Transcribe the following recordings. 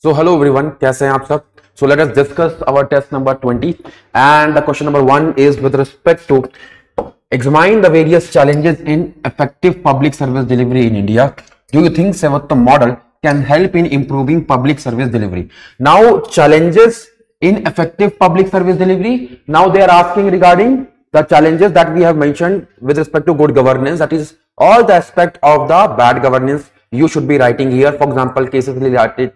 So hello everyone, कैसे हैं आप सब? So let us discuss our test number 20 and the question number 1 is with respect to examine the various challenges in effective public service delivery in India. Do you think Sevottam model can help in improving public service delivery? Now challenges in effective public service delivery. Now they are asking regarding the challenges that we have mentioned with respect to good governance, that is all the aspect of the bad governance you should be writing here. For example, cases related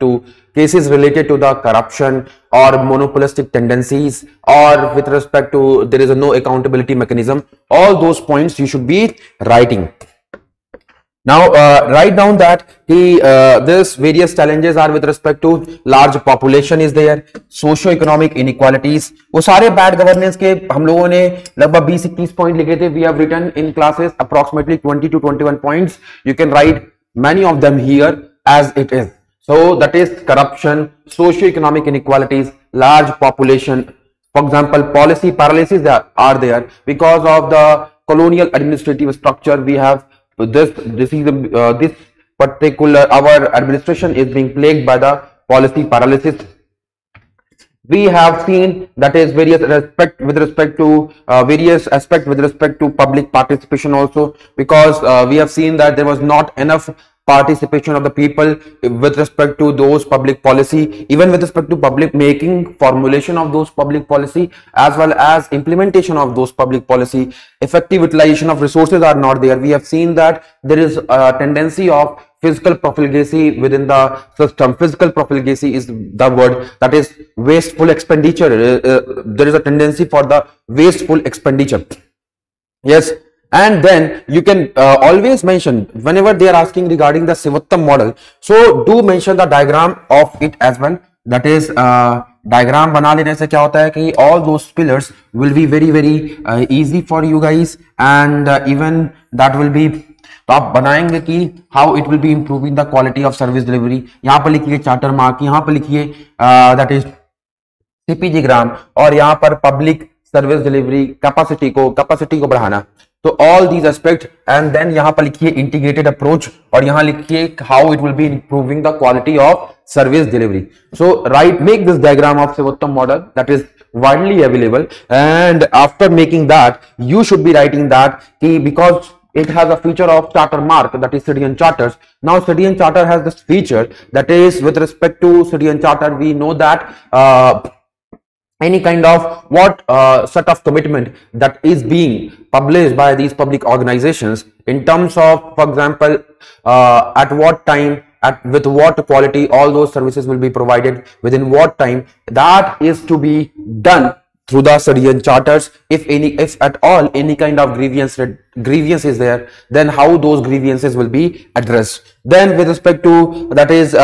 to the corruption or monopolistic tendencies, or with respect to there is no accountability mechanism. All those points you should be writing. Now write down that this various challenges are with respect to large population is there, socio-economic inequalities. वो सारे bad governance के हम लोगों ने लगभग 20-21 point लिखे थे. We have written in classes approximately 20 to 21 points. You can write many of them here as it is. So that is corruption, socio-economic inequalities, large population. For example, policy paralysis are there because of the colonial administrative structure. We have this particular, our administration is being plagued by the policy paralysis. We have seen that is various aspect with respect to public participation also, because we have seen that there was not enough participation of the people with respect to those public policy, even with respect to public making, formulation of those public policy, as well as implementation of those public policy. Effective utilization of resources are not there. We have seen that there is a tendency of fiscal profligacy within the system. Fiscal profligacy is the word, that is wasteful expenditure. There is a tendency for the wasteful expenditure. Yes. And then you can always mention whenever they are asking regarding the Sevottam model, so do mention the diagram of it as well. That is diagram बना लेने से क्या होता है कि all those pillars will be very easy for you guys, and even that will be, तो आप बनाएंगे कि how it will be improving the quality of service delivery. यहाँ पर लिखिए चार्टर मार्क, यहाँ पर लिखिए that is CPG ग्राम, और यहाँ पर पब्लिक सर्विस डिलीवरी कैपेसिटी को बढ़ाना. तो all these aspect, and then यहाँ पर लिखिए इंटीग्रेटेड अप्रोच, और यहाँ लिखिए how it will be improving the quality of service delivery. So right, make this diagram of Sevottam model that is widely available, and after making that you should be writing that because it has a feature of charter mark, that is city and charters. Now city and charter has this feature, that is with respect to city and charter we know that any kind of set of commitment that is being published by these public organizations in terms of, for example, at what time, with what quality all those services will be provided, within what time, that is to be done through the city and charters. If at all any kind of grievance is there, then how those grievances will be addressed. Then with respect to that is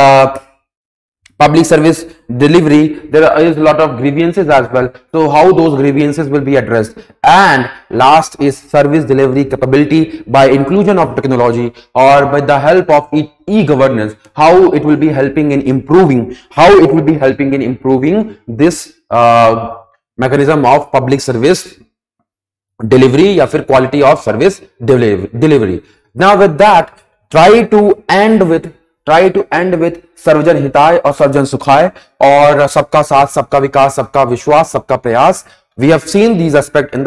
public service delivery, there is a lot of grievances as well, so how those grievances will be addressed. And last is service delivery capability by inclusion of technology or by the help of e-governance, how it will be helping in improving this mechanism of public service delivery या फिर quality of service delivery. Now with that, try to end with सर्वजन हिताय और सर्वजन सुखाय, और सबका साथ, सबका विकास, सबका विश्वास, सबका प्रयास. We have seen these aspects in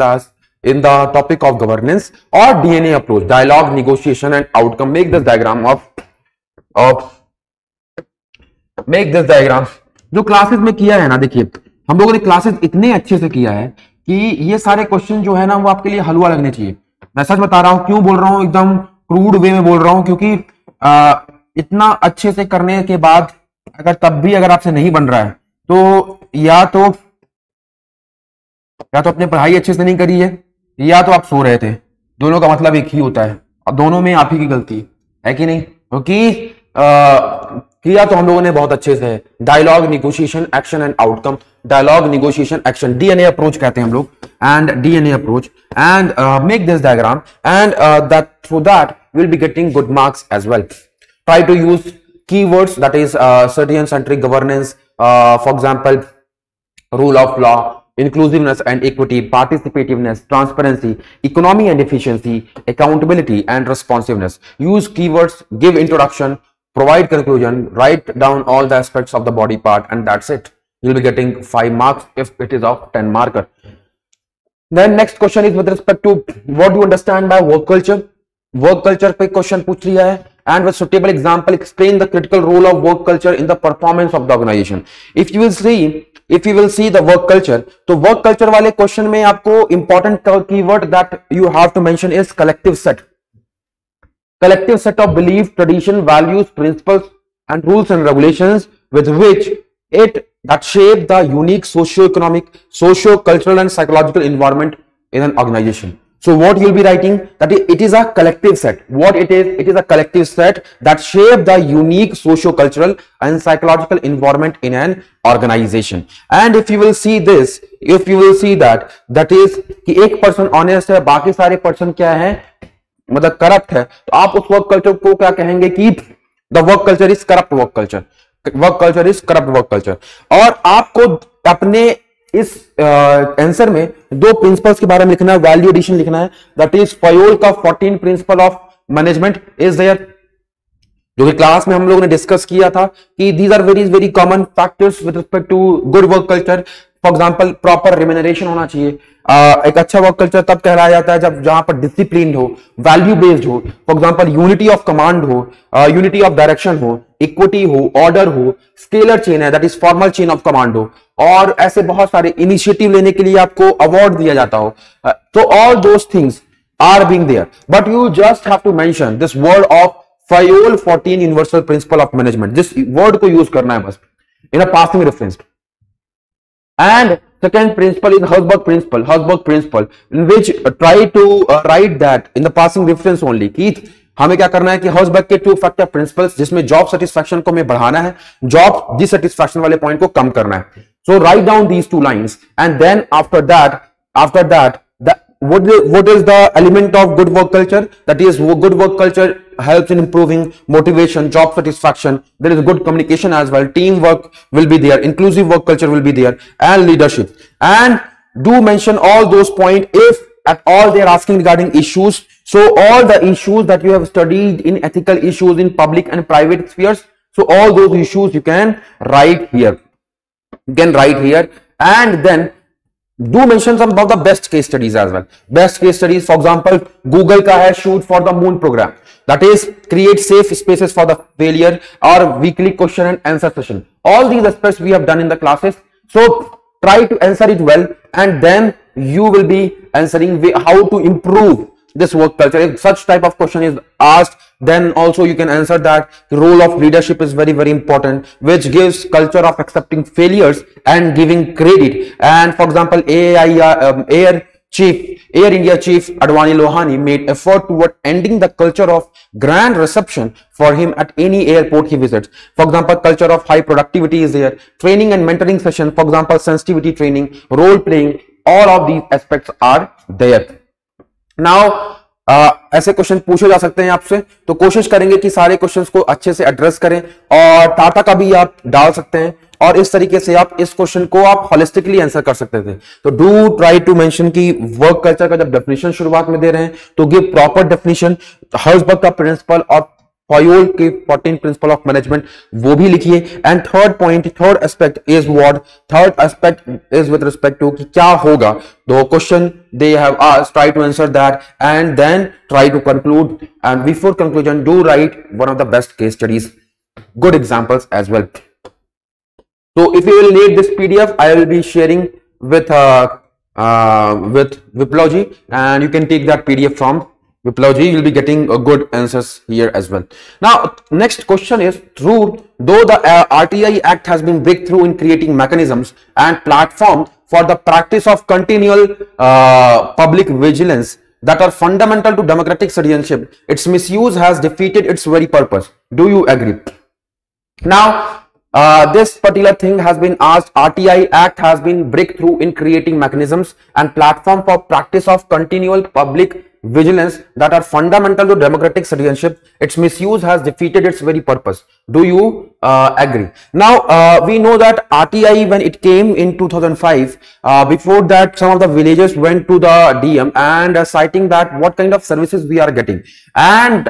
the topic of governance or DNA approach, dialogue, negotiation and outcome. Make this diagram जो क्लासेस में किया है ना. देखिए हम लोगों ने क्लासेस इतने अच्छे से किया है कि ये सारे क्वेश्चन जो है ना वो आपके लिए हलवा लगने चाहिए. मैं सच बता रहा हूं. क्यों बोल रहा हूं एकदम क्रूड वे में बोल रहा हूं, क्योंकि इतना अच्छे से करने के बाद तब भी अगर आपसे नहीं बन रहा है तो या तो अपने पढ़ाई अच्छे से नहीं करी है, या तो आप सो रहे थे. दोनों का मतलब एक ही होता है. अब दोनों में आप ही की गलती है कि नहीं, क्योंकि किया तो हम लोगों ने बहुत अच्छे से. Dialogue, negotiation, action and outcome. Dialogue, negotiation, action, DNA approach कहते हैं हम लोग, and DNA approach, and make this diagram, and that through that will be getting good marks as well. Try to use keywords, that is citizen-centric governance, for example, rule of law, inclusiveness and equity, participativeness, transparency, economy and efficiency, accountability and responsiveness. Use keywords, give introduction, provide conclusion, write down all the aspects of the body part, and that's it. You'll be getting 5 marks if it is of 10 marker. Then next question is with respect to what do you understand by work culture. Work culture पे question पूछ लिया है, and with suitable example explain the critical role of work culture in the performance of the organization. If you will see the work culture, तो work culture वाले question में आपको important keyword that you have to mention is collective set. Collective set of belief, tradition, values, principles, and rules and regulations with which it that shape the unique socio-economic, socio-cultural, and psychological environment in an organization. So what you'll be writing that it is a collective set. What it is a collective set that shape the unique socio-cultural and psychological environment in an organization. And if you will see this, if you will see that is कि एक person honest है, बाकी सारे person क्या है, मतलब corrupt है, तो आप उस वर्क कल्चर को क्या कहेंगे कि the work culture is corrupt work culture. Work culture is corrupt work culture. और आपको अपने इस आंसर में 2 प्रिंसिपल्स के बारे में लिखना है, वैल्यू एडिशन लिखना है. दैट इज फयोल का 14 principle of management is there, जो कि क्लास में हम लोगों ने डिस्कस किया था कि these are very common factors with respect to good work culture. For example proper remuneration होना चाहिए. एक अच्छा वर्क कल्चर तब कहलाया जाता है जब जहां पर डिसिप्लिन हो, वैल्यू बेस्ड हो. For example unity of command हो, यूनिटी ऑफ डायरेक्शन हो, इक्विटी हो, ऑर्डर हो, स्केलर चेन है that is formal chain of command हो, और ऐसे बहुत सारे इनिशिएटिव लेने के लिए आपको अवार्ड दिया जाता हो. तो all those things are being there, but you just have to mention this word of Fayol 14 universal principle of management. जिस वर्ड को यूज करना है बस in a passing reference. And second principle is Herzberg principle, in which try to write that in the passing reference only. कि हमें क्या करना है कि Herzberg के 2 factor principles, जिसमें जॉब सेटिस्फैक्शन को हमें बढ़ाना है, जॉब डिससेटिस्फैक्शन वाले पॉइंट को कम करना है. So write down these 2 lines, and then after that what is the element of good work culture? That is, good work culture helps in improving motivation, job satisfaction. There is good communication as well. Teamwork will be there. Inclusive work culture will be there, and leadership. And do mention all those points if at all they are asking regarding issues. So all the issues that you have studied in ethical issues in public and private spheres. So all those issues you can write here. And then do mention some of the best case studies as well. Best case studies, for example, Google का है shoot for the moon program. That is, create safe spaces for the failure, or weekly question and answer session. All these aspects we have done in the classes. So try to answer it well, and then you will be answering how to improve this work culture. If such type of question is asked, then also you can answer that the role of leadership is very important, which gives culture of accepting failures and giving credit. And for example, Air India chief Advani Lohani made effort toward ending the culture of grand reception for him at any airport he visits. For example, culture of high productivity is there. Training and mentoring session, for example, sensitivity training, role playing, all of these aspects are there. Now ऐसे question पूछे जा सकते हैं आपसे, तो कोशिश करेंगे कि सारे क्वेश्चंस को अच्छे से एड्रेस करें, और टाटा का भी आप डाल सकते हैं, और इस तरीके से आप इस क्वेश्चन को आप होलिस्टिकली आंसर कर सकते थे. तो डू ट्राई टू मेंशन कि वर्क कल्चर का जब डेफिनेशन शुरुआत में दे रहे हैं तो गिव प्रॉपर डेफिनेशन. हर्जबर्ग का प्रिंसिपल और फयोल के 14 प्रिंसिपल ऑफ मैनेजमेंट वो भी लिखिए. And third aspect is with respect to कि क्या होगा. The question they have asked, try to answer that, and then try to conclude. And before conclusion, do write one of the best case studies, good examples as well. So if you will need this PDF, I will be sharing with Viplawji, and you can take that PDF from Viplawji. You'll be getting good answers here as well. Now, next question is, true, though the RTI Act has been breakthrough in creating mechanisms and platforms for the practice of continual public vigilance that are fundamental to democratic citizenship, its misuse has defeated its very purpose. Do you agree? Now, this particular thing has been asked. RTI Act has been breakthrough in creating mechanisms and platform for practice of continual public vigilance that are fundamental to democratic citizenship. Its misuse has defeated its very purpose. Do you agree? Now, we know that RTI, when it came in 2005, before that some of the villagers went to the DM and citing that what kind of services we are getting, and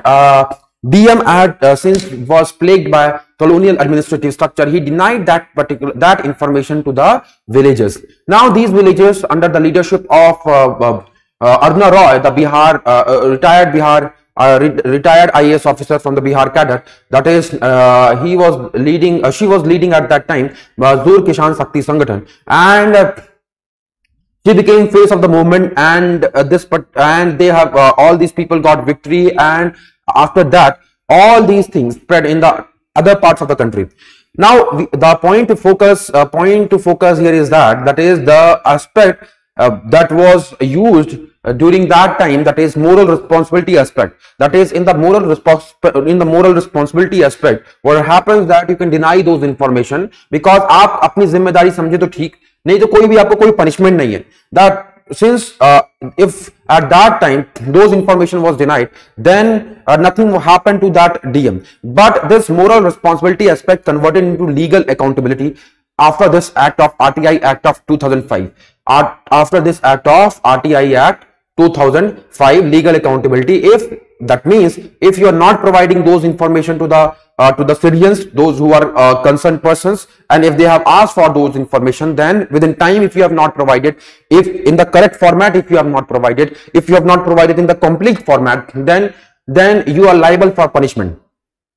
DM had since was plagued by colonial administrative structure, he denied that information to the villagers. Now these villagers, under the leadership of Aruna Roy, the retired IAS officer from the Bihar cadre, that is, she was leading at that time Mazdoor Kisan Shakti Sangathan, and she became face of the movement, and they have all these people got victory, and after that all these things spread in the other parts of the country. Now the point to focus here is that is the aspect that was used during that time, that is moral responsibility aspect. That is, in the moral responsibility aspect, what happens that you can deny those information because आप अपनी जिम्मेदारी समझे तो ठीक, नहीं तो कोई भी आपको कोई punishment नहीं है. That since if at that time those information was denied, then nothing happened to that DM. But this moral responsibility aspect converted into legal accountability after this act of RTI Act of 2005. After this act of RTI Act 2005, legal accountability. If that means if you are not providing those information to the citizens, those who are concerned persons, and if they have asked for those information, then within time, if you have not provided, if in the correct format, if you have not provided, if you have not provided in the complete format, then you are liable for punishment.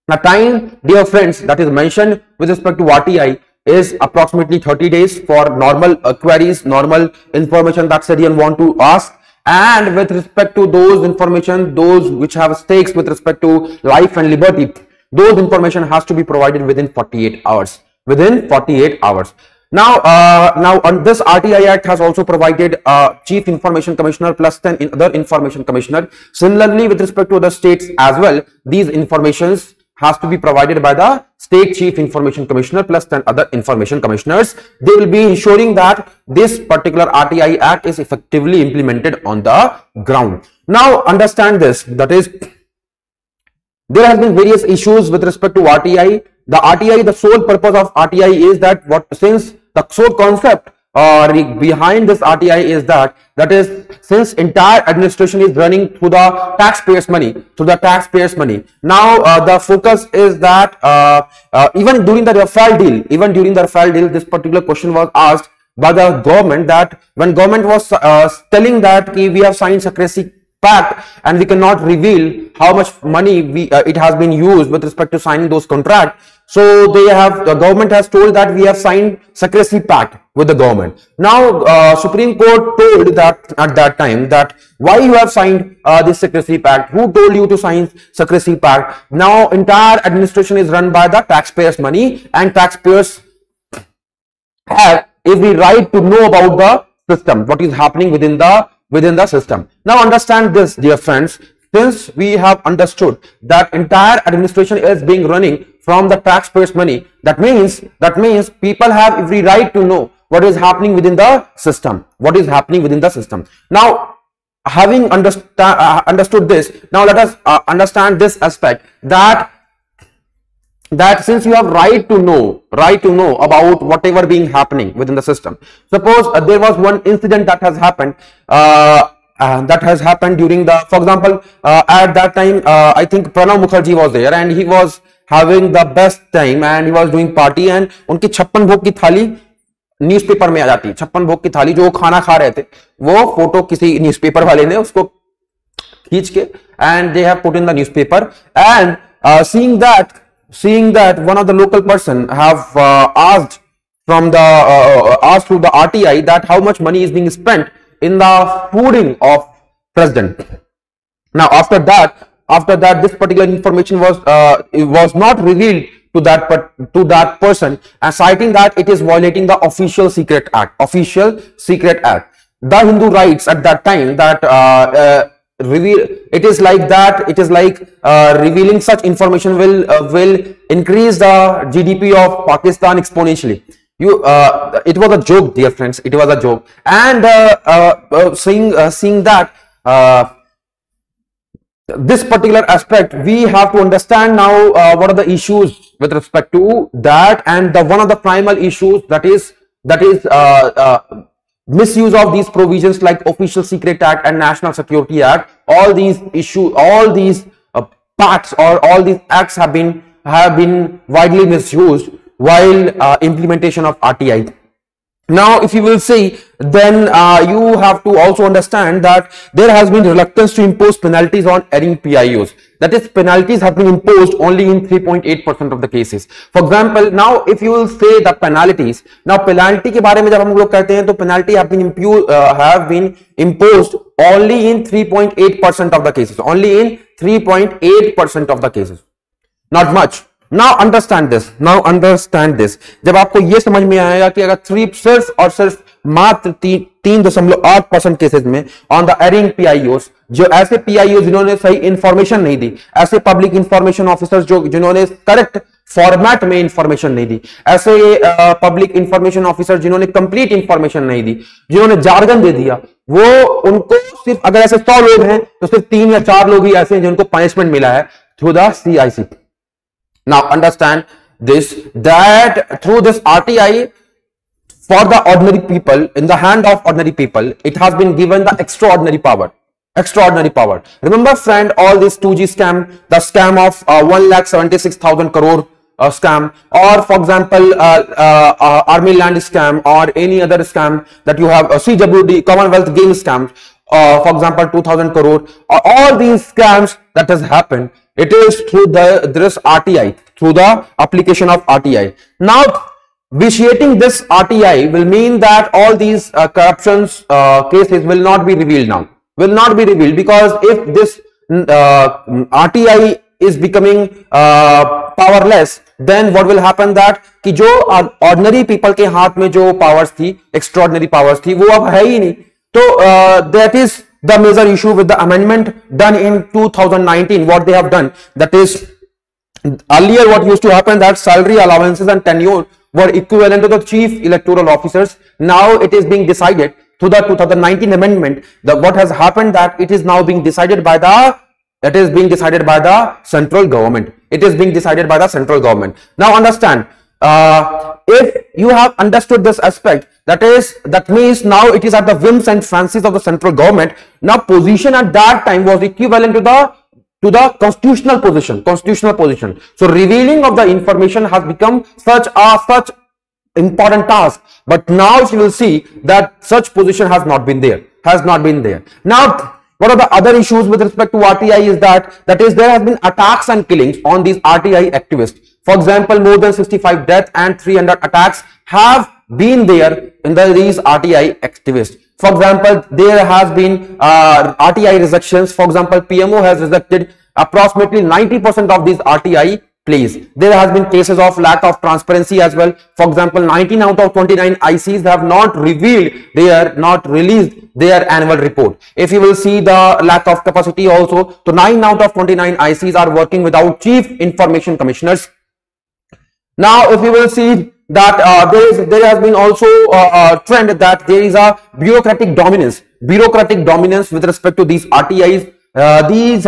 Now time, dear friends, that is mentioned with respect to RTI is approximately 30 days for normal queries, normal information that citizen want to ask. And with respect to those information, those which have stakes with respect to life and liberty, those information has to be provided within 48 hours. Within 48 hours. Now on this RTI Act has also provided Chief Information Commissioner plus 10 other Information Commissioner. Similarly, with respect to the states as well, these informations has to be provided by the State Chief Information Commissioner plus 10 other Information Commissioners. They will be ensuring that this particular RTI Act is effectively implemented on the ground. Now understand this, that is, there has been various issues with respect to RTI. The RTI, the sole purpose of RTI is that since the sole concept behind this RTI is that is, since entire administration is running through the taxpayers' money, Now the focus is that even during the Rafale deal, this particular question was asked by the government, that when government was telling that we have signed secrecy pact and we cannot reveal how much money it has been used with respect to signing those contracts. So the government has told that we have signed secrecy pact with the government. Now Supreme Court told that at that time that why you have signed this secrecy pact, who told you to sign secrecy pact. Now entire administration is run by the taxpayers' money, and taxpayers have every right to know about the system, what is happening within the system. Now understand this, dear friends, since we have understood that entire administration is being running from the taxpayers' money, that means people have every right to know what is happening within the system, Now having understood this, now let us understand this aspect, that since you have right to know about whatever being happening within the system. Suppose there was one incident that has happened during the, for example, at that time I think Pranav Mukherjee was there and he was having the best time and he was doing party, and उनकी 56 भोग की थाली newspaper में आ जाती है. 56 भोग की थाली जो वो खाना खा रहे थे, वो फोटो किसी न्यूज़पेपर वाले ने उसको खींच के, and they have put in the newspaper, and seeing that one of the local person have asked through the RTI that how much money is being spent in the fooding of president. Now after that this particular information was not revealed to that person, and citing that it is violating the Official Secret Act. The Hindu writes at that time that revealing such information will increase the GDP of Pakistan exponentially. It was a joke, dear friends, it was a joke. And seeing that this particular aspect, we have to understand now what are the issues with respect to that, and one of the primary issues that is misuse of these provisions like Official Secret Act and National Security Act. All these parts or all these acts have been widely misused while implementation of RTI. Now, if you will see, then you have to also understand that there has been reluctance to impose penalties on erring PIOs. That is, penalties have been imposed only in 3.8% of the cases. For example, now if you will say the penalties, now penalty के बारे में जब हम लोग कहते हैं तो penalty have been imposed only in 3.8% of the cases. Only in 3.8% of the cases. Not much. Now understand this. जब आपको ये समझ में आएगा कि अगर सिर्फ और सिर्फ मात्र 3.8% केसेस में ऑन द एरिंग PIOs, जो ऐसे PIOs जिन्होंने सही इंफॉर्मेशन नहीं दी, ऐसे पब्लिक इंफॉर्मेशन ऑफिसर्स जिन्होंने करेक्ट फॉर्मेट में इंफॉर्मेशन नहीं दी, ऐसे पब्लिक इंफॉर्मेशन ऑफिसर जिन्होंने कंप्लीट इंफॉर्मेशन नहीं दी, जिन्होंने जार्गन दे दिया, वो उनको सिर्फ अगर ऐसे 100 लोग हैं तो सिर्फ 3 या 4 लोग ही ऐसे हैं जिनको पनिशमेंट मिला है through the CIC. Now understand this, that through this RTI, for the ordinary people, in the hand of ordinary people, it has been given the extraordinary power. Remember friend, all this 2G scam, the scam of 1,76,000 crore scam, or for example army land scam, or any other scam that you have, CWD, Commonwealth Games scam, for example 2,000 crore, all these scams that has happened, it is through this RTI, through the application of RTI. Now, vitiating this RTI will mean that all these corruptions cases will not be revealed now. Will not be revealed, because if this RTI is becoming powerless, then what will happen that कि जो ordinary people के हाथ में जो powers थी, extraordinary powers थी, वो अब है ही नहीं. तो that is the major issue with the amendment done in 2019. What they have done, that is, earlier what used to happen, that salary allowances and tenure were equivalent to the chief electoral officers. Now it is being decided through the 2019 amendment. What has happened, that it is now being decided by the central government. It is being decided by the central government. Now understand, if you have understood this aspect, that means now it is at the whims and fancies of the central government. Now position at that time was equivalent to the constitutional position. So revealing of the information has become such important task. But now you will see that such position has not been there. Now, what are the other issues with respect to RTI is that there have been attacks and killings on these RTI activists. For example, more than 65 deaths and 300 attacks have been there in these RTI activists. For example, there has been RTI rejections. For example, PMO has rejected approximately 90% of these RTI pleas. There has been cases of lack of transparency as well. For example, 19 out of 29 ICs have not released their annual report. If you will see the lack of capacity also, so 9 out of 29 ICs are working without chief information commissioners. Now, if you will see that there has been also a trend that there is a bureaucratic dominance with respect to these RTIs. These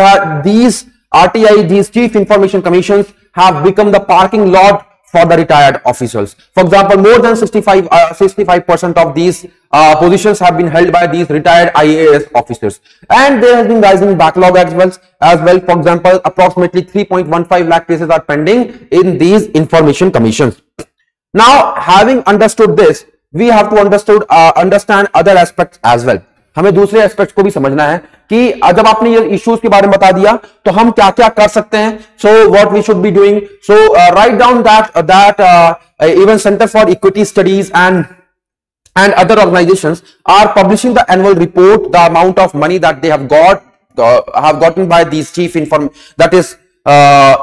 RTI, these chief information commissions, have become the parking lot for the retired officials. For example, more than 65% of these positions have been held by these retired IAS officers, and there has been rising backlog as well. For example, approximately 3.15 lakh cases are pending in these information commissions. Now, having understood this, we have to understand other aspects as well. हमें दूसरे aspects को भी समझना है कि जब आपने ये इश्यूज के बारे में बता दिया तो हम क्या क्या कर सकते हैं. So what we should be doing, so write down that even Center for Equity Studies and other organizations are publishing the annual report, the amount of money that they have gotten by these chief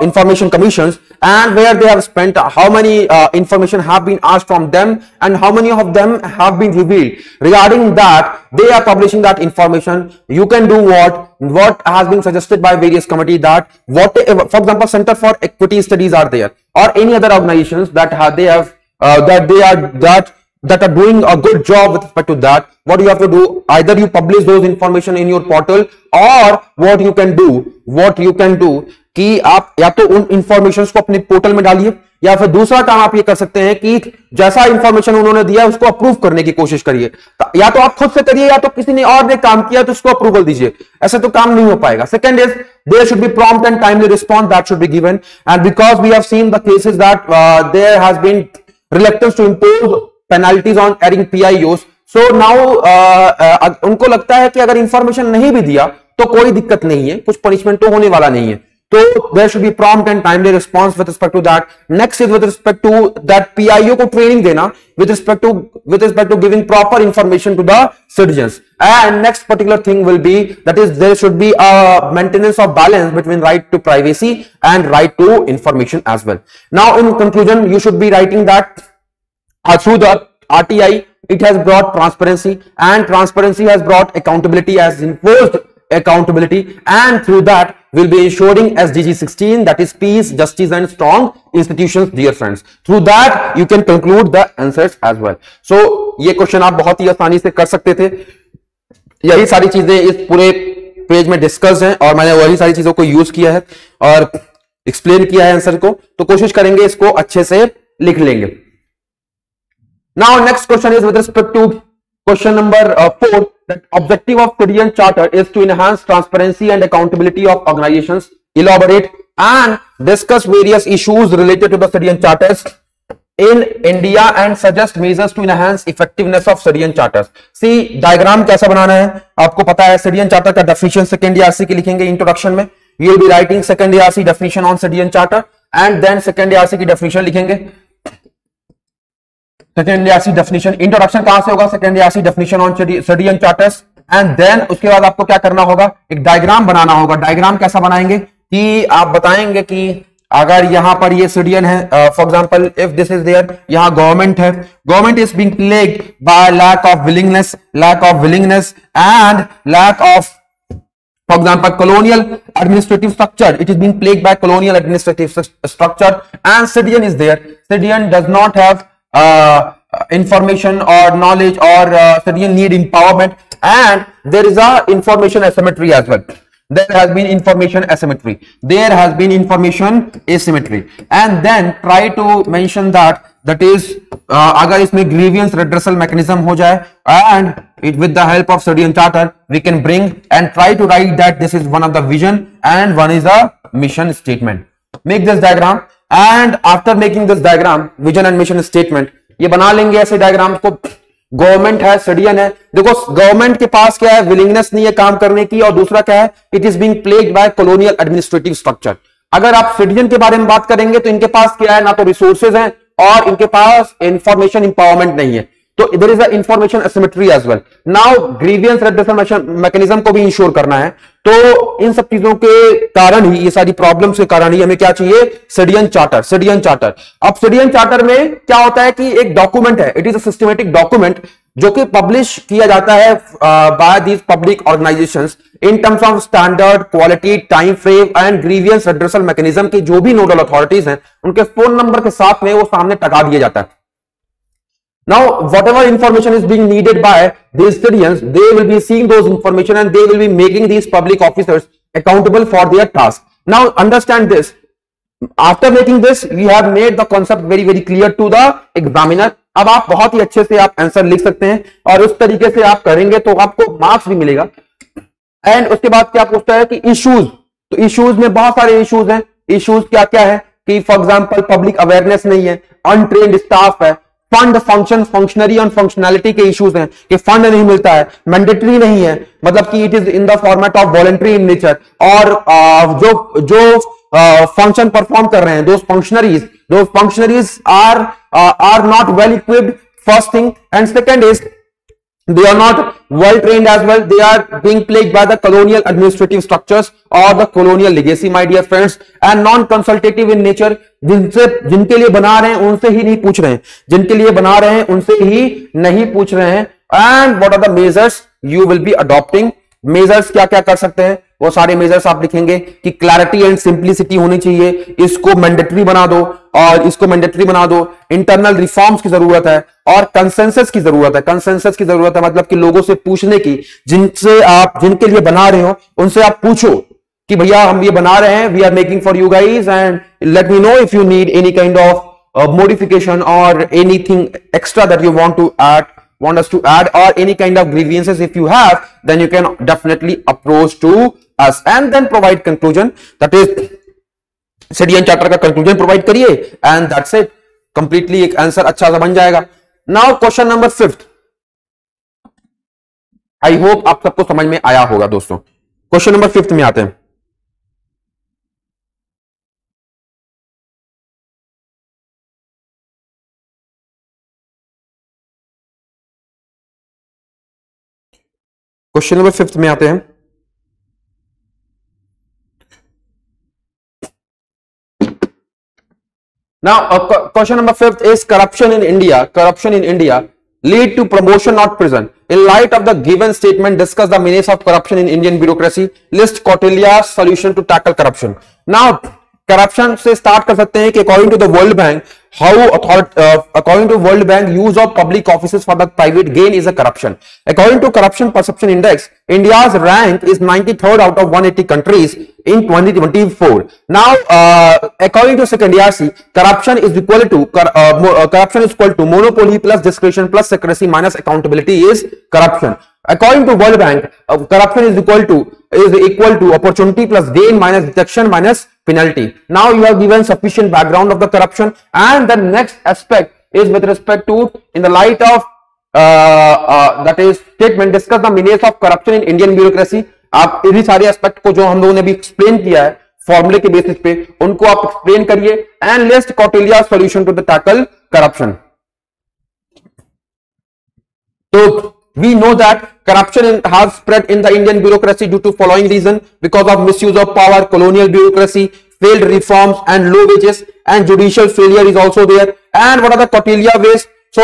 information commissions, and where they have spent, how many information have been asked from them, and how many of them have been revealed. Regarding that, they are publishing that information. You can do what has been suggested by various committee, that for example, Center for Equity Studies are there, or any other organizations that are doing a good job with respect to that. What you have to do, either you publish those information in your portal, or what you can do कि आप या तो उन information को अपने portal में डालिए, या फिर दूसरा काम आप ये कर सकते हैं कि जैसा इंफॉर्मेशन उन्होंने दिया उसको अप्रूव करने की कोशिश करिए. या तो आप खुद से करिए, या तो किसी ने और ने काम किया तो उसको अप्रूवल दीजिए. ऐसे तो काम नहीं हो पाएगा. Second is there should be prompt and timely response that should be given. And because we have seen the cases that there has been reluctance to impose penalties on erring PIOs, so now उनको लगता है कि अगर information नहीं भी दिया तो कोई दिक्कत नहीं है, कुछ पनिशमेंट तो होने वाला नहीं है. तो there should be prompt and timely response with respect to that. Next is with respect to that PIO को ट्रेनिंग देना with respect to giving proper information to the citizens. And next particular thing will be that is there should be a maintenance of balance between right to privacy and right to information as well. Now in conclusion, you should be writing that through the RTI it has brought transparency, and transparency has brought accountability, has enforced accountability, and through that will be ensuring SDG 16, that is peace, justice and strong institutions, dear friends. Through that you can conclude the answers as well. So ये question आप बहुत ही आसानी से कर सकते थे. यही सारी चीजें इस पूरे पेज में डिस्कस हैं और मैंने वही सारी चीजों को यूज किया है और एक्सप्लेन किया है आंसर को, तो कोशिश करेंगे इसको अच्छे से लिख लेंगे. Now next question is with respect to question number 4, that objective of Citizen Charter is to enhance transparency and accountability of organizations. Elaborate and discuss various issues related to the Citizen Charters in India and suggest measures to enhance effectiveness of Citizen Charters. See, diagram कैसा बनाना है आपको पता है. Citizen Charter का definition second ERC की लिखेंगे introduction में. You will be writing second ERC definition on Citizen Charter and then second ERC की definition लिखेंगे. सेकेंड ERC डेफिनेशन, इंट्रोडक्शन कहां से होगा? Second ERC definition on citizen charters. And then उसके बाद आपको क्या करना होगा? एक डायग्राम बनाना होगा. डायग्राम कैसा बनाएंगे कि आप बताएंगे कि अगर यहां पर ये सिटीजन है, for example if this is there, यहां गवर्नमेंट है, government is being plagued by lack of willingness and lack of, for example, colonial administrative structure. It is being plagued by colonial administrative structure and citizen is there. Citizen does not have information or knowledge, or citizen need empowerment, and there is a information asymmetry as well. There has been information asymmetry. And then try to mention that is अगर इसमें grievance redressal mechanism हो जाए, and with the help of Citizen Charter we can bring and try to write that this is one of the vision and one is a mission statement. Make this diagram, and after making this diagram, vision and mission statement, ये बना लेंगे ऐसे diagram को. Government है, citizen है. देखो government के पास क्या है? विलिंगनेस नहीं है काम करने की, और दूसरा क्या है? It is being plagued by colonial administrative structure. अगर आप सिटीजन के बारे में बात करेंगे तो इनके पास क्या है? ना तो रिसोर्सेज हैं और इनके पास इंफॉर्मेशन इंपावरमेंट नहीं है. तो there is a information asymmetry as well. Now grievance redressal mechanism को भी इंश्योर करना है. तो इन सब चीजों के कारण ही, ये सारी प्रॉब्लम्स के कारण ही हमें क्या चाहिए? Citizen charter. अब सिटीजन चार्टर में क्या होता है कि एक डॉक्यूमेंट है, it is a systematic document जो कि पब्लिश किया जाता है by these public organisations in terms of standard, quality, time frame and grievance redressal mechanism की जो भी नोडल अथॉरिटीज हैं उनके फोन नंबर के साथ में वो सामने टका दिया जाता है. Now, whatever information is being needed by these citizens, they will be seeing those information and they will be making these public officers accountable for their task. Now, understand this. After making this, we have made the concept very, very clear to the examiner. अब आप बहुत ही अच्छे से आप answer लिख सकते हैं और उस तरीके से आप करेंगे तो आपको मार्क्स भी मिलेगा. एंड उसके बाद क्या पूछता है कि इश्यूज, तो इश्यूज में बहुत सारे इश्यूज हैं. इश्यूज क्या क्या है कि फॉर एग्जांपल पब्लिक अवेयरनेस नहीं है, अनट्रेन्ड स्टाफ है, फंड फंक्शन, फंक्शनरी और फंक्शनैलिटी के इश्यूज हैं कि फंड नहीं मिलता है, मैंडेटरी नहीं है, मतलब कि it is in the format of voluntary in nature, और जो फंक्शन परफॉर्म कर रहे हैं those functionaries are not well equipped, first thing, and second is they are not well trained as well. They are being plagued by the colonial administrative structures or the colonial legacy, my dear friends, and non-consultative in nature. जिनके लिए बना रहे हैं उनसे ही नहीं पूछ रहे हैं, जिनके लिए बना रहे हैं उनसे ही नहीं पूछ रहे हैं. And what are the measures you will be adopting? Measures क्या क्या कर सकते हैं वो सारे मेजर्स आप लिखेंगे कि क्लैरिटी एंड सिंप्लिसिटी होनी चाहिए, इसको मैंडेटरी बना दो और इसको मैंडेटरी बना दो. इंटरनल रिफॉर्म्स की जरूरत है और कंसेंसस की जरूरत है. कंसेंसस की जरूरत है मतलब कि लोगों से पूछने की, जिनसे आप जिनके लिए बना रहे हो उनसे आप पूछो कि भैया हम ये बना रहे हैं, we are making for you guys and let me know if you need any kind of modification or anything extra that you want to add want us to add, or any kind of grievances if you have, then you can definitely approach to us and then provide conclusion. That is CDN chapter का conclusion provide करिए and that's it. Completely एक answer अच्छा सा बन जाएगा. Now question number 5th. I hope आप सबको समझ में आया होगा दोस्तों. क्वेश्चन नंबर 5th में आते हैं. क्वेश्चन नंबर 5th में आते हैं. Now, question number 5th is corruption in India. Corruption in India lead to promotion, not prison. In light of the given statement, discuss the menace of corruption in Indian bureaucracy. List Kautilya's solution to tackle corruption. Now, corruption से start कर सकते हैं कि according to the World Bank, according to World Bank, use of public offices for the private gain is a corruption. According to Corruption Perception Index, India's rank is 93rd out of 180 countries in 2024. Now, according to second ERC, corruption is equal to monopoly plus discretion plus secrecy minus accountability is corruption. According to World Bank, corruption is equal to opportunity plus gain minus detection minus penalty. Now you have given sufficient background of the corruption, and the next aspect is with respect to, in the light of that is statement, discuss the menace of corruption in Indian bureaucracy. आप इन्हीं सारे aspect को जो हम लोगों ने भी explain किया है फॉर्मूले के बेसिस पे, उनको आप एक्सप्लेन करिए and list Kautilya solution to the tackle corruption. तो we know that corruption has spread in the Indian bureaucracy due to following reason: because of misuse of power, colonial bureaucracy, failed reforms and low wages, and judicial failure is also there. And what are the Kautilya ways? So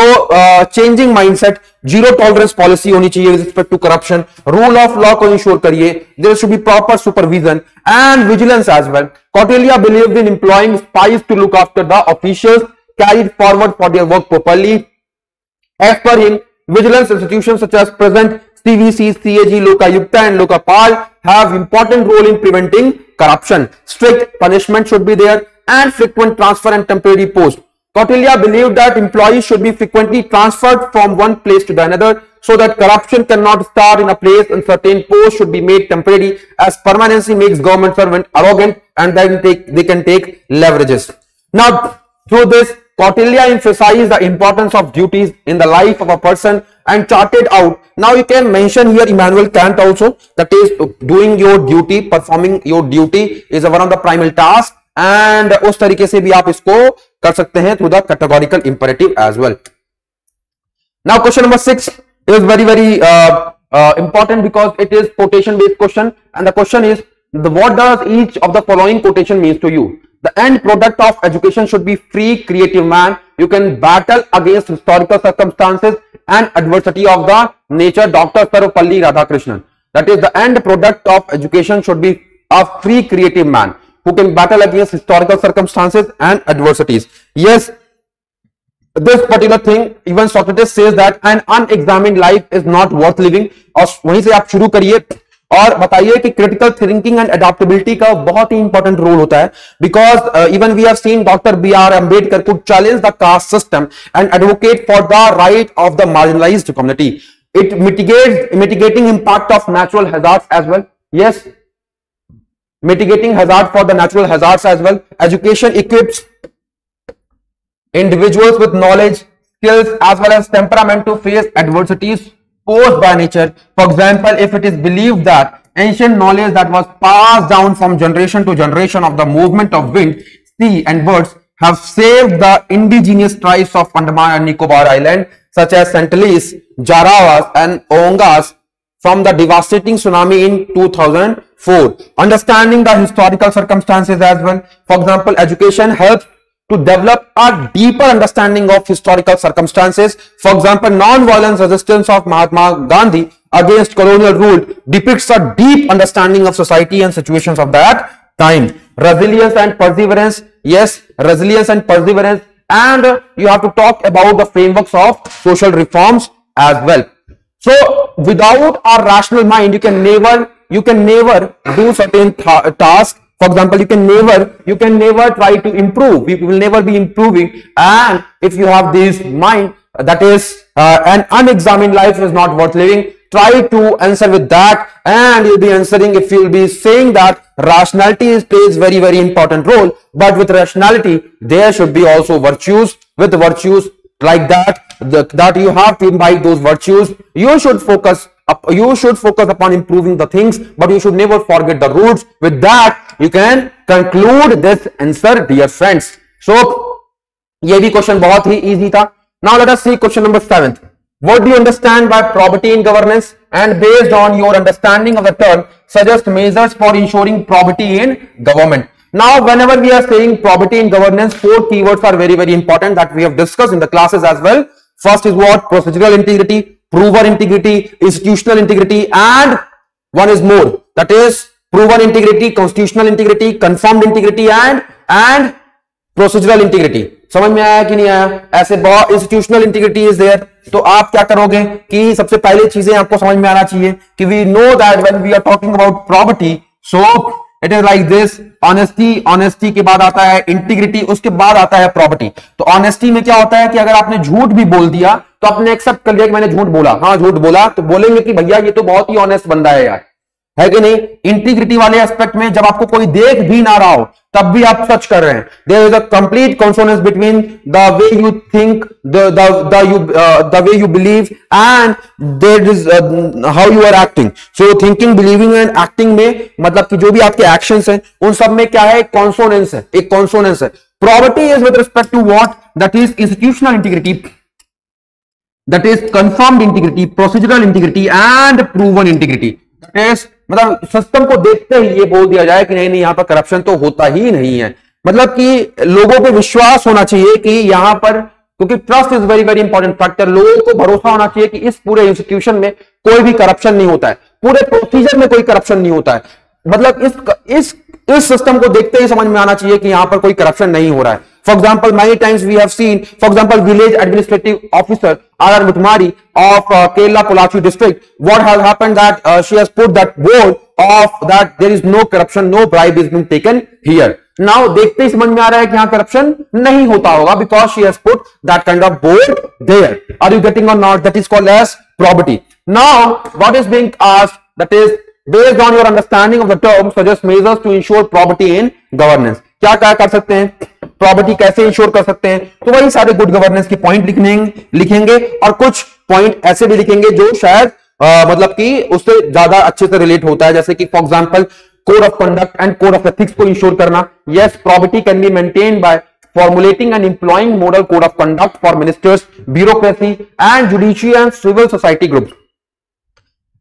changing mindset, zero tolerance policy होनी चाहिए with respect to corruption, rule of law को ensure करिए, there should be proper supervision and vigilance as well. Kautilya believed in employing spies to look after the officials carried forward for their work properly. As per him, vigilance institutions such as present CVC, CAG, Lokayukta and Lokapal have important role in preventing corruption. Strict punishment should be there and frequent transfer and temporary post. Kautilya believed that employees should be frequently transferred from one place to the another so that corruption cannot start in a place, and certain posts should be made temporary, as permanency makes government servant arrogant and then they can take leverages. Now, through this, Kautilya emphasized the importance of duties in the life of a person and charted out. Now you can mention here Immanuel Kant also, that is doing your duty, performing your duty is one of the primal tasks, and उस तरीके से भी आप इसको कर सकते हैं through the categorical imperative as well. Now question number 6 is very important because it is quotation based question, and the question is, what does each of the following quotation means to you? The end product of education should be free, creative man. You can battle against historical circumstances and adversity of the nature. Dr. Sarvapalli Radhakrishnan. That is, the end product of education should be a free, creative man who can battle against historical circumstances and adversities. Yes, this particular thing, even Socrates says that an unexamined life is not worth living. और वहीं से आप शुरू करिए और बताइए कि critical thinking and adaptability का बहुत ही इंपॉर्टेंट रोल होता है, because even we have seen doctor B.R. Ambedkar could challenge the caste system and advocate for the right of the marginalized community. It mitigating impact of natural hazards as well. Yes, mitigating hazard for the natural hazards as well. Education equips individuals with knowledge, skills as well as temperament to face adversities posed by nature. For example, if it is believed that ancient knowledge that was passed down from generation to generation of the movement of wind, sea and birds have saved the indigenous tribes of Andaman and Nicobar Island such as Sentinelese, Jarawas and Ongas from the devastating tsunami in 2004. Understanding the historical circumstances as well. For example, education helps to develop a deeper understanding of historical circumstances. For example, non-violence resistance of Mahatma Gandhi against colonial rule depicts a deep understanding of society and situations of that time. Resilience and perseverance. Yes, resilience and perseverance. And you have to talk about the frameworks of social reforms as well. So, without a rational mind, you can never do certain tasks. For example, you can never try to improve. You will never be improving. And if you have this mind, that is an unexamined life is not worth living. Try to answer with that, and you'll be answering if you'll be saying that rationality plays very, very important role, but with rationality there should be also virtues. With virtues like that you have to imbibe those virtues. You should focus upon improving the things, but you should never forget the roots. With that you can conclude this answer, dear friends. So ये भी question बहुत ही easy था. Now let us see question number 7. What do you understand by probity in governance? And based on your understanding of the term, suggest measures for ensuring probity in government. Now, whenever we are saying probity in governance, 4 keywords are very, very important that we have discussed in the classes as well. First is what? Procedural integrity, proven integrity, institutional integrity, and one is more. That is proven integrity, constitutional integrity, confirmed integrity, and procedural integrity. समझ में आया कि नहीं आया? ऐसे बहुत institutional integrity is there. तो आप क्या करोगे कि सबसे पहले चीजें आपको समझ में आना चाहिए कि we know that when we are talking about property, so it is like this. Honesty के बाद आता है इंटीग्रिटी, उसके बाद आता है प्रॉपर्टी. तो ऑनेस्टी में क्या होता है कि अगर आपने झूठ भी बोल दिया तो आपने एक्सेप्ट कर लिया कि मैंने झूठ बोला. हाँ, झूठ बोला तो बोलेंगे कि भैया ये तो बहुत ही ऑनेस्ट बंदा है यार, है कि नहीं. इंटीग्रिटी वाले एस्पेक्ट में जब आपको कोई देख भी ना रहा हो तब भी आप सच कर रहे हैं. There is a complete consonance between the way you think, the way you believe, and there is how you are acting. So thinking, believing and acting में मतलब कि जो भी आपके एक्शंस हैं उन सब में क्या है? कॉन्सोनेंस है, एक कॉन्सोनेंस है. Property is with respect to what? That is institutional integrity, that is confirmed integrity, procedural integrity and proven integrity. मतलब सिस्टम को देखते ही ये बोल दिया जाए कि नहीं नहीं, यहां पर करप्शन तो होता ही नहीं है. मतलब कि लोगों को विश्वास होना चाहिए कि यहां पर, क्योंकि trust is very very important factor. लोगों को भरोसा होना चाहिए कि इस पूरे इंस्टीट्यूशन में कोई भी करप्शन नहीं होता है, पूरे प्रोसीजर में कोई करप्शन नहीं होता है. मतलब इस सिस्टम को देखते ही समझ में आना चाहिए कि यहां पर कोई करप्शन नहीं हो रहा है. For example, many times we have seen, for example, village administrative officer R.R. Mutmari of Kerala Pollachi district. What has happened that she has put that board of that there is no corruption, no bribe is being taken here. Now देखते ही समझ में आ रहा है कि यहाँ corruption नहीं होता होगा because she has put that kind of board there. Are you getting or not? That is called as probity. Now what is being asked, that is based on your understanding of the term, suggest measures to ensure probity in governance. क्या क्या कर सकते हैं, property कैसे ensure कर सकते हैं? तो वही सारे गुड गवर्नेंस के पॉइंट लिखेंगे और कुछ पॉइंट ऐसे भी लिखेंगे जो शायद मतलब कि उससे ज्यादा अच्छे से रिलेट होता है. जैसे कि for example code of conduct and code of ethics को इंश्योर करना. Yes, property can be maintained by formulating and employing model code of conduct for ministers, bureaucracy and judiciary and civil society groups.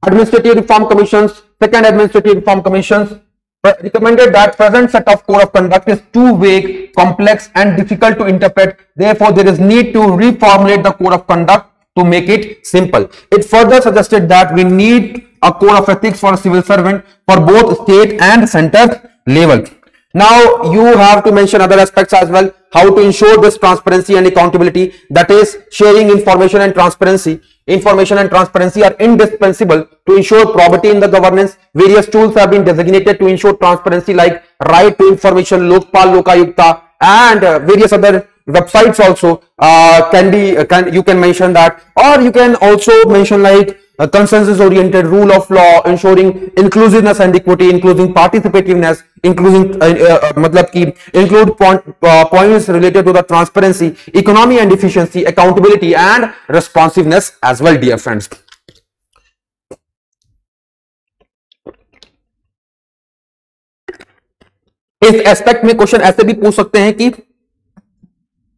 Administrative reform commissions, second administrative reform commissions recommended that present set of code of conduct is too vague, complex and difficult to interpret. Therefore, there is need to reformulate the code of conduct to make it simple. It further suggested that we need a code of ethics for a civil servant for both state and center level. Now, you have to mention other aspects as well. How to ensure this transparency and accountability, that is sharing information and transparency. Information and transparency are indispensable to ensure probity in the governance. Various tools have been designated to ensure transparency like Right to Information, Lokpal, Lokayukta, and various other websites also you can mention that, or you can also mention like consensus oriented rule of law, ensuring inclusiveness and equity, including participativeness, including मतलब कि include points related to the transparency, economy and efficiency, accountability and responsiveness as well, dear friends. इस aspect में question ऐसे भी पूछ सकते हैं कि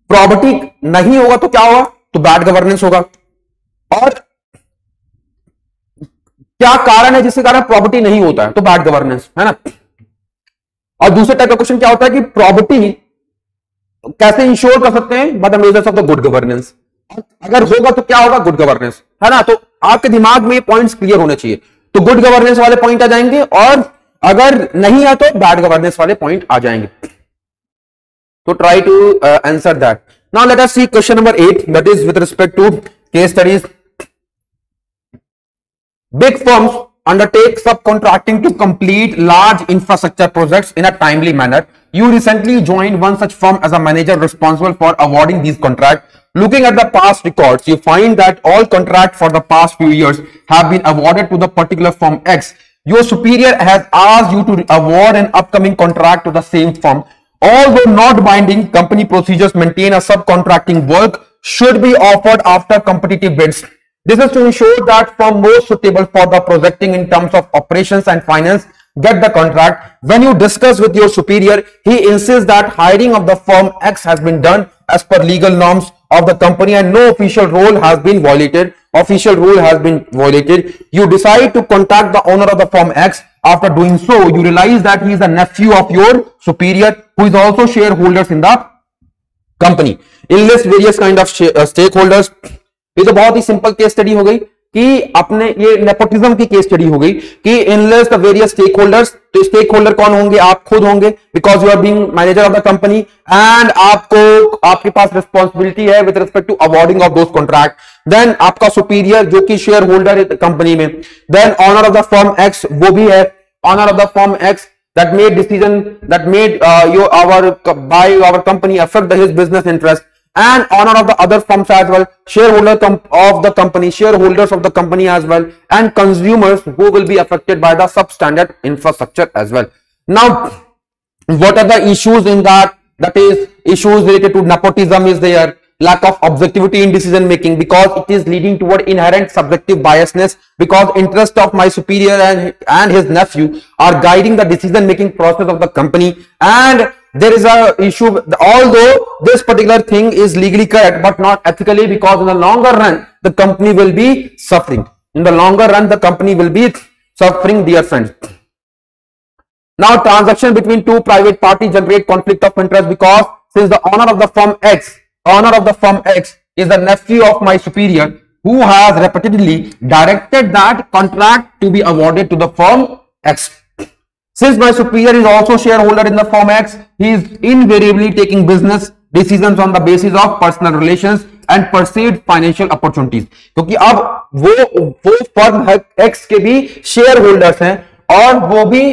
प्रॉपर्टी नहीं होगा तो क्या होगा? तो बैड गवर्नेंस होगा. और क्या कारण है जिसके कारण प्रॉपर्टी नहीं होता है? तो बैड गवर्नेंस, है ना. और दूसरे टाइप का क्वेश्चन क्या होता है कि प्रॉपर्टी कैसे इंश्योर कर सकते हैं? By the measures of the good governance. अगर होगा तो क्या होगा? गुड गवर्नेंस, है ना. तो आपके दिमाग में ये पॉइंट्स क्लियर होने चाहिए. तो गुड गवर्नेंस वाले पॉइंट आ जाएंगे और अगर नहीं है तो बैड गवर्नेंस वाले पॉइंट आ जाएंगे. तो try to answer that. Now let us see question number 8, that is with respect to case studies. Big firms undertake subcontracting to complete large infrastructure projects in a timely manner. You recently joined one such firm as a manager responsible for awarding these contracts. Looking at the past records, you find that all contracts for the past few years have been awarded to the particular firm X. Your superior has asked you to award an upcoming contract to the same firm. Although not binding, company procedures maintain a subcontracting work should be offered after competitive bids. This is to ensure that firm most suitable for the projecting in terms of operations and finance get the contract. When you discuss with your superior, he insists that hiring of the firm X has been done as per legal norms of the company and no official rule has been violated. You decide to contact the owner of the firm X. After doing so, you realize that he is a nephew of your superior who is also shareholders in the company. Enlist various kind of stakeholders. ये तो बहुत ही simple case study हो गई कि अपने ये nepotism की case study हो गई कि enlist the various stakeholders. तो स्टेक होल्डर कौन होंगे? आप खुद होंगे, because you are being manager of the company and आपके पास रिस्पॉन्सिबिलिटी है with respect to awarding of those contract. Then आपका सुपीरियर जो कि शेयर होल्डर है कंपनी में. Then owner of the firm X, वो भी है owner of the firm X that made decision that made our company affect his business interest, and honor of the other firms as well, shareholders of the company as well, and consumers who will be affected by the substandard infrastructure as well. Now, what are the issues in that? That is, issues related to nepotism is there, lack of objectivity in decision making, because it is leading toward inherent subjective biasness, because interest of my superior and his nephew are guiding the decision making process of the company. And there is a issue, although this particular thing is legally correct but not ethically, because in the longer run the company will be suffering. Dear friends. Now, transaction between two private parties generate conflict of interest, because since the owner of the firm X is the nephew of my superior who has repeatedly directed that contract to be awarded to the firm X. Since my superior is also shareholder in the firm X, he is invariably taking business decisions on the basis of personal relations and perceived financial opportunities. क्योंकि अब वो firm X के भी share holders हैं और वो भी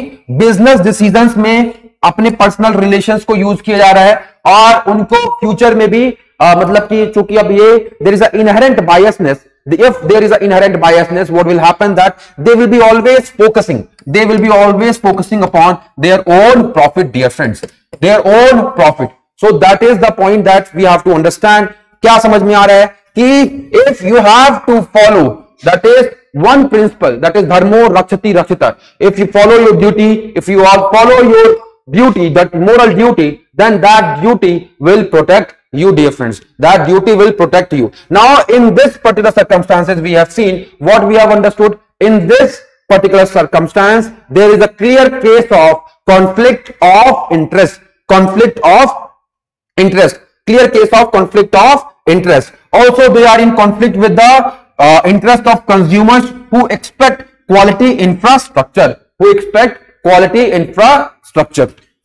business decisions में अपने पर्सनल रिलेशंस को यूज किया जा रहा है, और उनको फ्यूचर में भी मतलब कि चूंकि अब ये there is a inherent biasness, if there is an inherent biasness, what will happen that they will be always focusing upon their own profit, dear friends, their own profit. So that is the point that we have to understand. क्या समझ में आ रहा है कि if you have to follow, that is one principle, that is dharmo rakshati rakshita. If you follow your duty, if you all follow your duty, that moral duty, then that duty will protect you, dear friends. That duty will protect you. Now, in this particular circumstances, we have seen what we have understood. In this particular circumstance, there is a clear case of conflict of interest. Clear case of conflict of interest. Also, they are in conflict with the interest of consumers who expect quality infrastructure.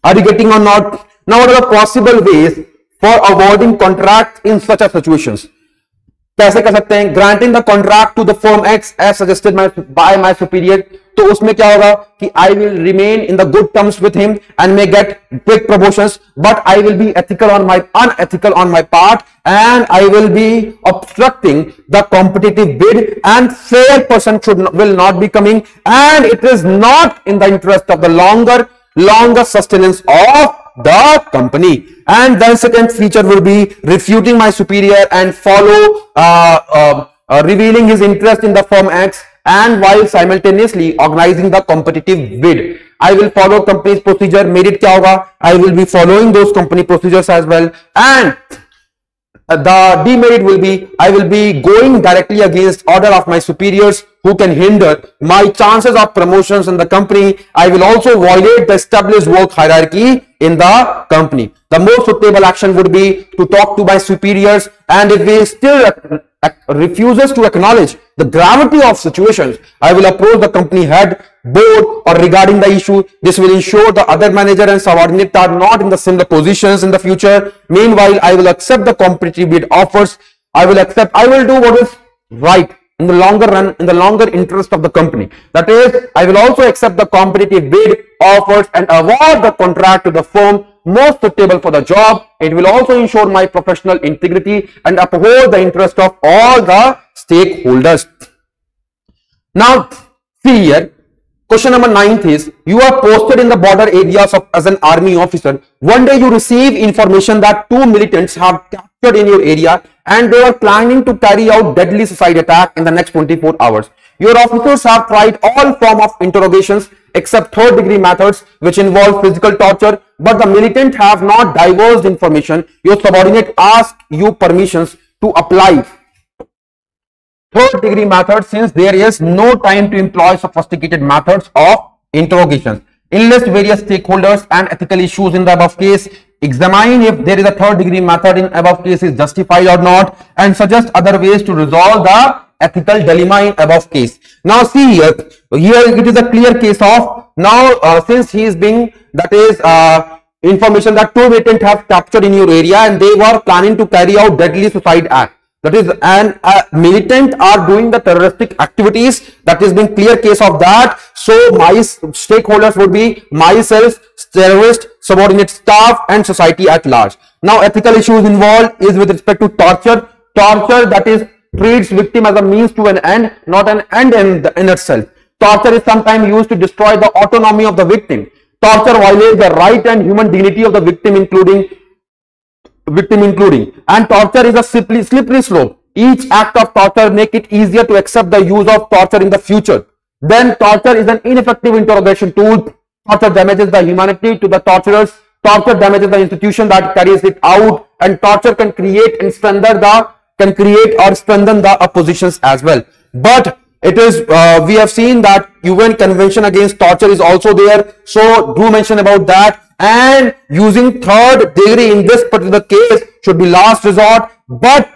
Are you getting or not? Now, what are the possible ways for avoiding contracts in such a situations? कैसे कर सकते हैं? Granting the contract to the firm X as suggested by my superior. तो उसमें क्या होगा कि I will remain in the good terms with him and may get quick promotions, but I will be unethical on my part, and I will be obstructing the competitive bid, and fair person will not be coming, and it is not in the interest of the longer sustenance of the company. And then second feature will be refuting my superior and revealing his interest in the firm X, and while simultaneously organizing the competitive bid. I will follow company's procedure. Merit क्या होगा? I will be following those company procedures as well. And the demerit will be I will be going directly against order of my superiors who can hinder my chances of promotions in the company. I will also violate the established work hierarchy in the company. The most suitable action would be to talk to my superiors, and if he still refuses to acknowledge the gravity of situations, I will approach the company head, board, or regarding the issue. This will ensure the other manager and subordinate are not in the similar positions in the future. Meanwhile, I will accept the competitive bid offers. I will do what is right in the longer run, in the longer interest of the company. That is, I will also accept the competitive bid offers and award the contract to the firm most suitable for the job. It will also ensure my professional integrity and uphold the interest of all the stakeholders. Now, see here. Question number 9 is, you are posted in the border areas as an army officer. One day you receive information that 2 militants have captured in your area and they are planning to carry out deadly suicide attack in the next 24 hours. Your officers have tried all form of interrogations except third-degree methods which involve physical torture, but the militant have not divulged information. Your subordinate asked you permissions to apply third-degree methods since there is no time to employ sophisticated methods of interrogation. Enlist various stakeholders and ethical issues in the above case. Examine if there is a third-degree method in above case is justified or not, and suggest other ways to resolve the ethical dilemma in above case. Now see here it is a clear case of now since he is being, that is information that 2 militants have captured in your area and they were planning to carry out deadly suicide act. That is, and militant are doing the terroristic activities. That is being clear case of that. So my stakeholders would be myself, terrorist, subordinate staff, and society at large. Now ethical issues involved is with respect to torture. Torture, that is, treats victim as a means to an end, not an end in itself. Torture is sometimes used to destroy the autonomy of the victim. Torture violates the right and human dignity of the victim, including, and torture is a slippery slope. Each act of torture make it easier to accept the use of torture in the future. Then torture is an ineffective interrogation tool. Torture damages the humanity to the torturers. Torture damages the institution that carries it out, and torture can create or strengthen the oppositions as well. But it is we have seen that UN Convention Against Torture is also there, so do mention about that. And using third degree in this particular case should be last resort, but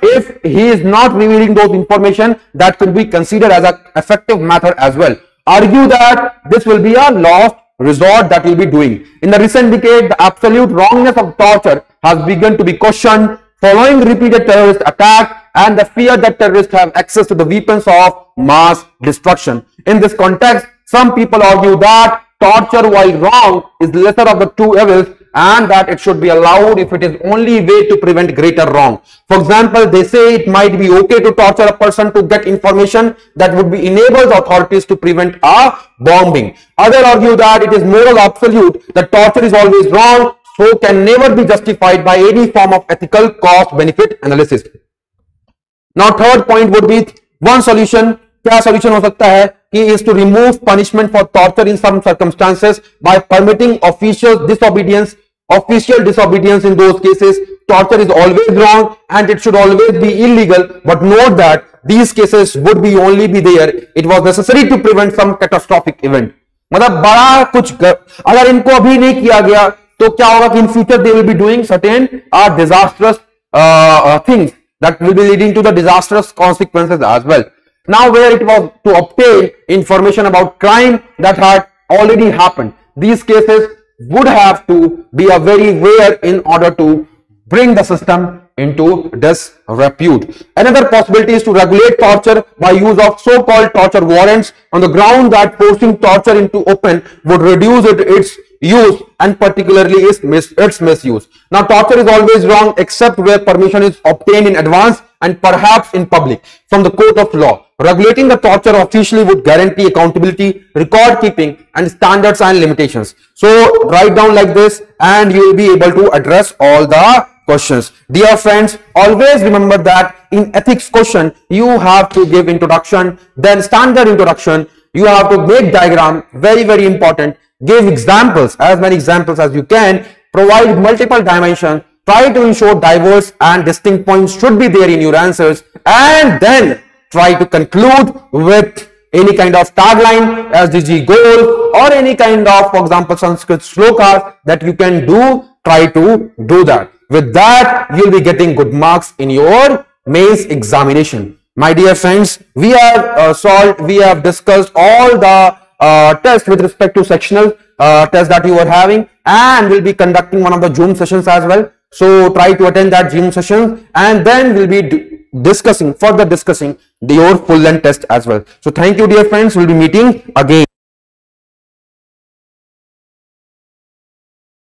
if he is not revealing those information, that could be considered as an effective method as well. Argue that this will be a last resort that will be doing. In the recent decade, the absolute wrongness of torture has begun to be questioned following repeated terrorist attack and the fear that terrorists have access to the weapons of mass destruction. In this context, some people argue that torture, while wrong, is lesser of the two evils and that it should be allowed if it is only way to prevent greater wrong. For example, they say it might be okay to torture a person to get information that would be enable the authorities to prevent a bombing. Others argue that it is moral absolute, that torture is always wrong, so can never be justified by any form of ethical cost-benefit analysis. Now third point would be one solution. क्या solution हो सकता है कि is to remove punishment for torture in some circumstances by permitting official disobedience in those cases. Torture is always wrong and it should always be illegal, but note that these cases would be only be there. It was necessary to prevent some catastrophic event. मतलब बड़ा कुछ अगर इनको अभी नहीं किया गया तो क्या होगा कि in future they will be doing certain disastrous things that will be leading to the disastrous consequences as well. Now where it was to obtain information about crime that had already happened, these cases would have to be a very rare in order to bring the system into disrepute. Another possibility is to regulate torture by use of so-called torture warrants on the ground that forcing torture into open would reduce its use and particularly its misuse. Now torture is always wrong except where permission is obtained in advance and perhaps in public from the court of law. Regulating the torture officially would guarantee accountability, record keeping, and standards and limitations. So write down like this and you will be able to address all the questions. Dear friends, always remember that in ethics question you have to give introduction, then standard introduction, you have to make diagram, very important, give examples, as many examples as you can, provide multiple dimensions, try to ensure diverse and distinct points should be there in your answers, and then try to conclude with any kind of tagline, SDG goal, or any kind of, for example, Sanskrit shlokas that you can do. Try to do that. With that, you'll be getting good marks in your mains examination. My dear friends, we have discussed all the tests with respect to sectional tests that you are having, and we'll be conducting one of the Zoom sessions as well. So try to attend that Zoom session, and then we'll be further discussing your full length test as well. So thank you, dear friends. We'll be meeting again.